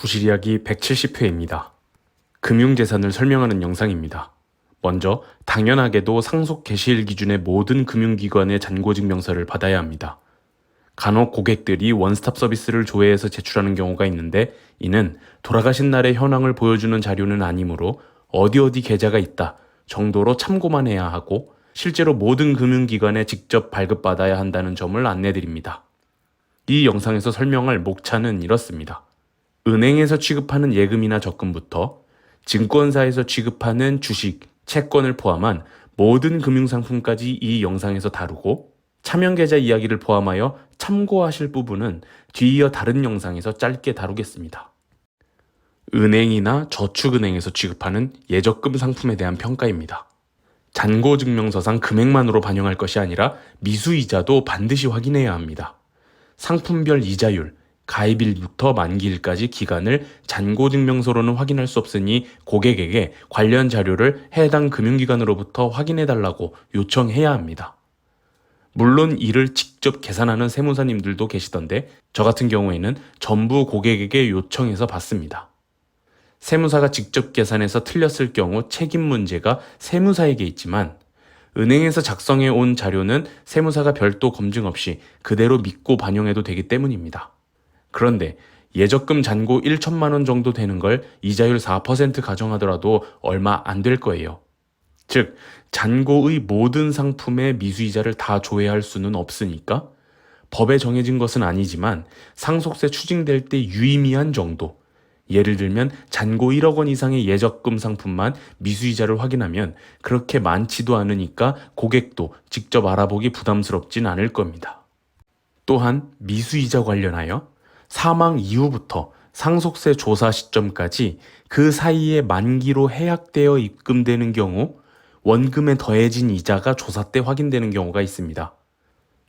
구실이야기 170회입니다. 금융재산을 설명하는 영상입니다. 먼저 당연하게도 상속 개시일 기준의 모든 금융기관의 잔고증명서를 받아야 합니다. 간혹 고객들이 원스톱 서비스를 조회해서 제출하는 경우가 있는데 이는 돌아가신 날의 현황을 보여주는 자료는 아니므로 어디 계좌가 있다 정도로 참고만 해야 하고 실제로 모든 금융기관에 직접 발급받아야 한다는 점을 안내드립니다. 이 영상에서 설명할 목차는 이렇습니다. 은행에서 취급하는 예금이나 적금부터 증권사에서 취급하는 주식, 채권을 포함한 모든 금융상품까지 이 영상에서 다루고 차명계좌 이야기를 포함하여 참고하실 부분은 뒤이어 다른 영상에서 짧게 다루겠습니다. 은행이나 저축은행에서 취급하는 예적금 상품에 대한 평가입니다. 잔고증명서상 금액만으로 반영할 것이 아니라 미수이자도 반드시 확인해야 합니다. 상품별 이자율, 가입일부터 만기일까지 기간을 잔고증명서로는 확인할 수 없으니 고객에게 관련 자료를 해당 금융기관으로부터 확인해달라고 요청해야 합니다. 물론 이를 직접 계산하는 세무사님들도 계시던데 저 같은 경우에는 전부 고객에게 요청해서 받습니다. 세무사가 직접 계산해서 틀렸을 경우 책임 문제가 세무사에게 있지만 은행에서 작성해 온 자료는 세무사가 별도 검증 없이 그대로 믿고 반영해도 되기 때문입니다. 그런데 예적금 잔고 1천만 원 정도 되는 걸 이자율 4% 가정하더라도 얼마 안 될 거예요. 즉, 잔고의 모든 상품의 미수이자를 다 조회할 수는 없으니까 법에 정해진 것은 아니지만 상속세 추징될 때 유의미한 정도, 예를 들면 잔고 1억 원 이상의 예적금 상품만 미수이자를 확인하면 그렇게 많지도 않으니까 고객도 직접 알아보기 부담스럽진 않을 겁니다. 또한 미수이자 관련하여 사망 이후부터 상속세 조사 시점까지 그 사이에 만기로 해약되어 입금되는 경우 원금에 더해진 이자가 조사 때 확인되는 경우가 있습니다.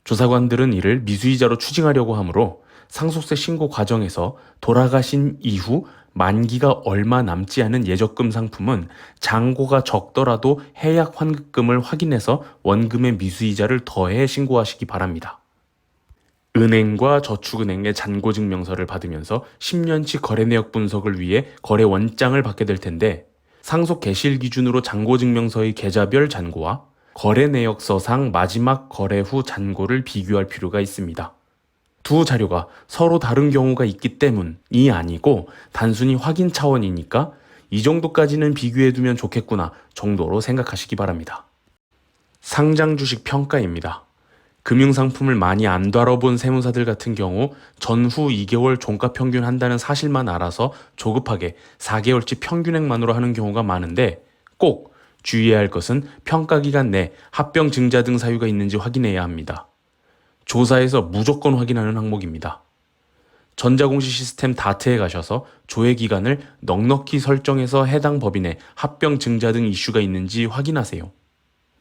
조사관들은 이를 미수이자로 추징하려고 하므로 상속세 신고 과정에서 돌아가신 이후 만기가 얼마 남지 않은 예적금 상품은 잔고가 적더라도 해약 환급금을 확인해서 원금의 미수이자를 더해 신고하시기 바랍니다. 은행과 저축은행의 잔고증명서를 받으면서 10년치 거래 내역 분석을 위해 거래 원장을 받게 될 텐데 상속 개시일 기준으로 잔고증명서의 계좌별 잔고와 거래 내역서상 마지막 거래 후 잔고를 비교할 필요가 있습니다. 두 자료가 서로 다른 경우가 있기 때문이 아니고 단순히 확인 차원이니까 이 정도까지는 비교해두면 좋겠구나 정도로 생각하시기 바랍니다. 상장 주식 평가입니다. 금융상품을 많이 안 다뤄본 세무사들 같은 경우 전후 2개월 종가 평균 한다는 사실만 알아서 조급하게 4개월치 평균액만으로 하는 경우가 많은데 꼭 주의해야 할 것은 평가기간 내 합병 증자 등 사유가 있는지 확인해야 합니다. 조사에서 무조건 확인하는 항목입니다. 전자공시 시스템 다트에 가셔서 조회 기간을 넉넉히 설정해서 해당 법인의 합병 증자 등 이슈가 있는지 확인하세요.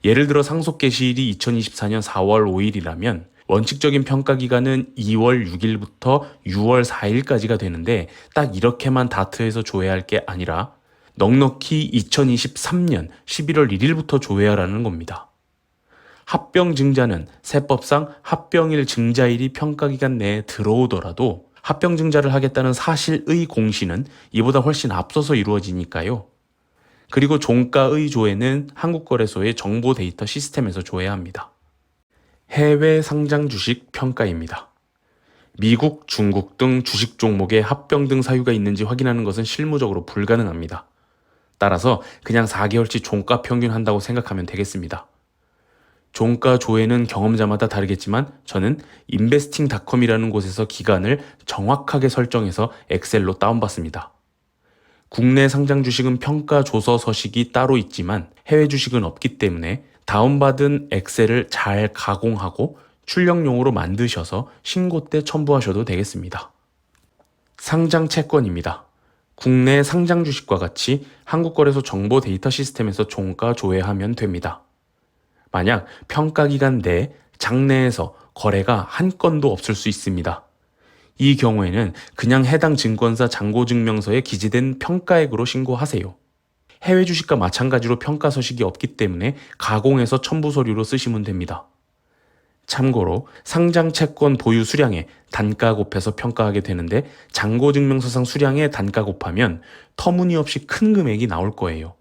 예를 들어 상속 개시일이 2024년 4월 5일이라면 원칙적인 평가 기간은 2월 6일부터 6월 4일까지가 되는데 딱 이렇게만 다트에서 조회할 게 아니라 넉넉히 2023년 11월 1일부터 조회하라는 겁니다. 합병 증자는 세법상 합병일 증자일이 평가 기간 내에 들어오더라도 합병 증자를 하겠다는 사실의 공시는 이보다 훨씬 앞서서 이루어지니까요. 그리고 종가의 조회는 한국거래소의 정보 데이터 시스템에서 조회해야 합니다. 해외 상장 주식 평가입니다. 미국, 중국 등 주식 종목에 합병 등 사유가 있는지 확인하는 것은 실무적으로 불가능합니다. 따라서 그냥 4개월치 종가 평균 한다고 생각하면 되겠습니다. 종가 조회는 경험자마다 다르겠지만 저는 investing.com이라는 곳에서 기간을 정확하게 설정해서 엑셀로 다운받습니다. 국내 상장 주식은 평가 조서 서식이 따로 있지만 해외 주식은 없기 때문에 다운받은 엑셀을 잘 가공하고 출력용으로 만드셔서 신고 때 첨부하셔도 되겠습니다. 상장 채권입니다. 국내 상장 주식과 같이 한국거래소 정보 데이터 시스템에서 종가 조회하면 됩니다. 만약 평가 기간 내 장내에서 거래가 한 건도 없을 수 있습니다. 이 경우에는 그냥 해당 증권사 잔고증명서에 기재된 평가액으로 신고하세요. 해외 주식과 마찬가지로 평가 서식이 없기 때문에 가공해서 첨부 서류로 쓰시면 됩니다. 참고로 상장 채권 보유 수량에 단가 곱해서 평가하게 되는데 잔고증명서상 수량에 단가 곱하면 터무니없이 큰 금액이 나올 거예요.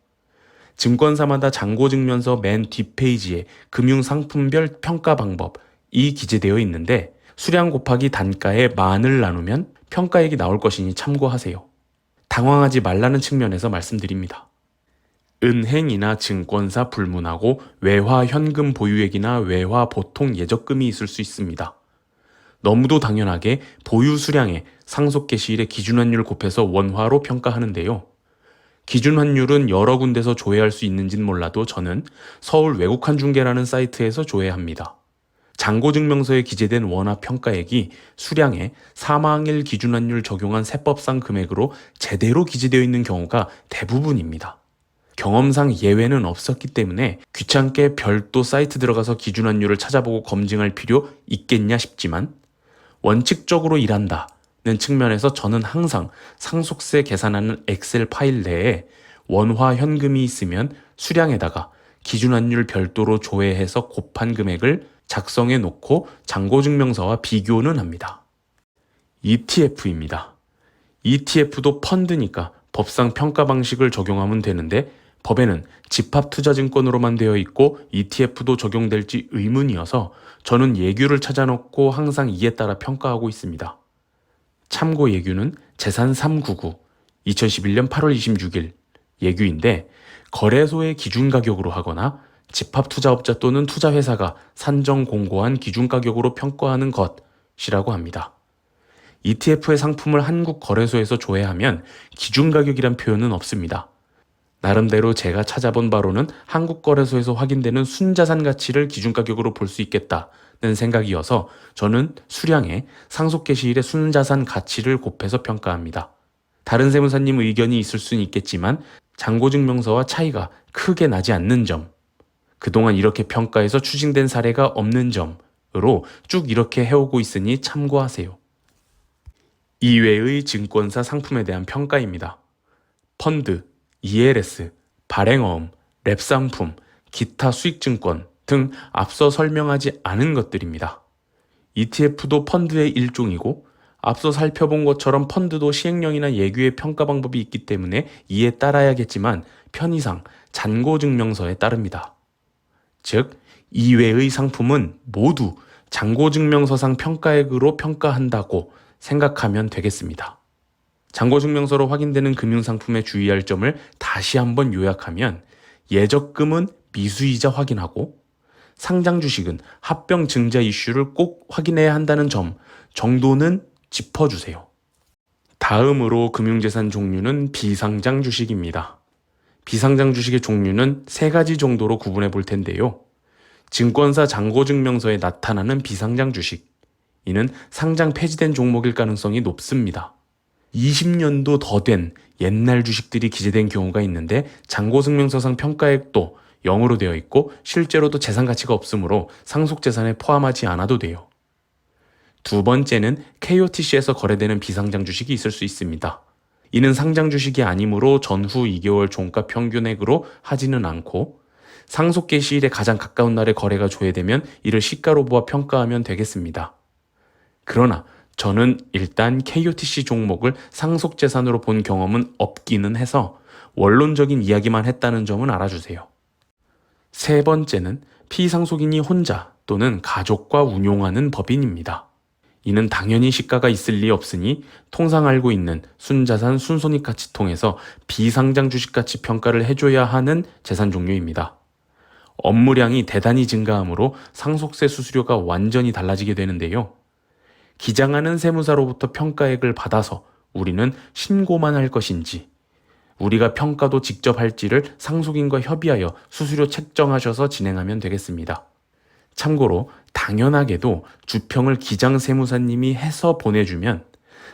증권사마다 잔고증명서 맨 뒷페이지에 금융상품별 평가 방법이 기재되어 있는데 수량 곱하기 단가의 만을 나누면 평가액이 나올 것이니 참고하세요. 당황하지 말라는 측면에서 말씀드립니다. 은행이나 증권사 불문하고 외화 현금 보유액이나 외화 보통 예적금이 있을 수 있습니다. 너무도 당연하게 보유 수량에 상속 개시일의 기준환율 곱해서 원화로 평가하는데요. 기준환율은 여러 군데서 조회할 수 있는지는 몰라도 저는 서울 외국환중개라는 사이트에서 조회합니다. 잔고증명서에 기재된 원화 평가액이 수량에 사망일 기준환율 적용한 세법상 금액으로 제대로 기재되어 있는 경우가 대부분입니다. 경험상 예외는 없었기 때문에 귀찮게 별도 사이트 들어가서 기준환율을 찾아보고 검증할 필요 있겠냐 싶지만 원칙적으로 일한다는 측면에서 저는 항상 상속세 계산하는 엑셀 파일 내에 원화 현금이 있으면 수량에다가 기준환율 별도로 조회해서 곱한 금액을 작성해 놓고 잔고증명서와 비교는 합니다. ETF입니다. ETF도 펀드니까 법상 평가 방식을 적용하면 되는데 법에는 집합투자증권으로만 되어 있고 ETF도 적용될지 의문이어서 저는 예규를 찾아놓고 항상 이에 따라 평가하고 있습니다. 참고 예규는 재산 399, 2011년 8월 26일 예규인데 거래소의 기준가격으로 하거나 집합투자업자 또는 투자회사가 산정 공고한 기준가격으로 평가하는 것이라고 합니다. ETF의 상품을 한국 거래소에서 조회하면 기준가격이란 표현은 없습니다. 나름대로 제가 찾아본 바로는 한국 거래소에서 확인되는 순자산 가치를 기준가격으로 볼 수 있겠다는 생각이어서 저는 수량에 상속 개시일의 순자산 가치를 곱해서 평가합니다. 다른 세무사님 의견이 있을 수는 있겠지만 잔고증명서와 차이가 크게 나지 않는 점, 그동안 이렇게 평가해서 추징된 사례가 없는 점으로 쭉 이렇게 해오고 있으니 참고하세요. 이외의 증권사 상품에 대한 평가입니다. 펀드, ELS, 발행어음, 랩상품, 기타 수익증권 등 앞서 설명하지 않은 것들입니다. ETF도 펀드의 일종이고 앞서 살펴본 것처럼 펀드도 시행령이나 예규의 평가 방법이 있기 때문에 이에 따라야겠지만 편의상 잔고증명서에 따릅니다. 즉, 이외의 상품은 모두 잔고증명서상 평가액으로 평가한다고 생각하면 되겠습니다. 잔고증명서로 확인되는 금융상품에 주의할 점을 다시 한번 요약하면 예적금은 미수이자 확인하고 상장 주식은 합병 증자 이슈를 꼭 확인해야 한다는 점 정도는 짚어주세요. 다음으로 금융재산 종류는 비상장 주식입니다. 비상장 주식의 종류는 3가지 정도로 구분해 볼 텐데요. 증권사 잔고증명서에 나타나는 비상장 주식, 이는 상장 폐지된 종목일 가능성이 높습니다. 20년도 더 된 옛날 주식들이 기재된 경우가 있는데 잔고증명서상 평가액도 0으로 되어 있고 실제로도 재산 가치가 없으므로 상속재산에 포함하지 않아도 돼요. 두 번째는 KOTC에서 거래되는 비상장 주식이 있을 수 있습니다. 이는 상장 주식이 아니므로 전후 2개월 종가 평균액으로 하지는 않고 상속 개시일에 가장 가까운 날에 거래가 조회되면 이를 시가로 보아 평가하면 되겠습니다. 그러나 저는 일단 KOTC 종목을 상속재산으로 본 경험은 없기는 해서 원론적인 이야기만 했다는 점은 알아주세요. 세 번째는 피상속인이 혼자 또는 가족과 운용하는 법인입니다. 이는 당연히 시가가 있을 리 없으니 통상 알고 있는 순자산 순손익가치 통해서 비상장 주식가치 평가를 해줘야 하는 재산 종류입니다. 업무량이 대단히 증가하므로 상속세 수수료가 완전히 달라지게 되는데요. 기장하는 세무사로부터 평가액을 받아서 우리는 신고만 할 것인지, 우리가 평가도 직접 할지를 상속인과 협의하여 수수료 책정하셔서 진행하면 되겠습니다. 참고로 당연하게도 주평을 기장 세무사님이 해서 보내주면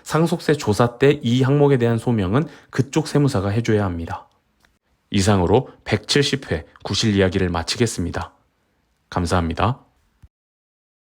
상속세 조사 때 이 항목에 대한 소명은 그쪽 세무사가 해줘야 합니다. 이상으로 170회 구실 이야기를 마치겠습니다. 감사합니다.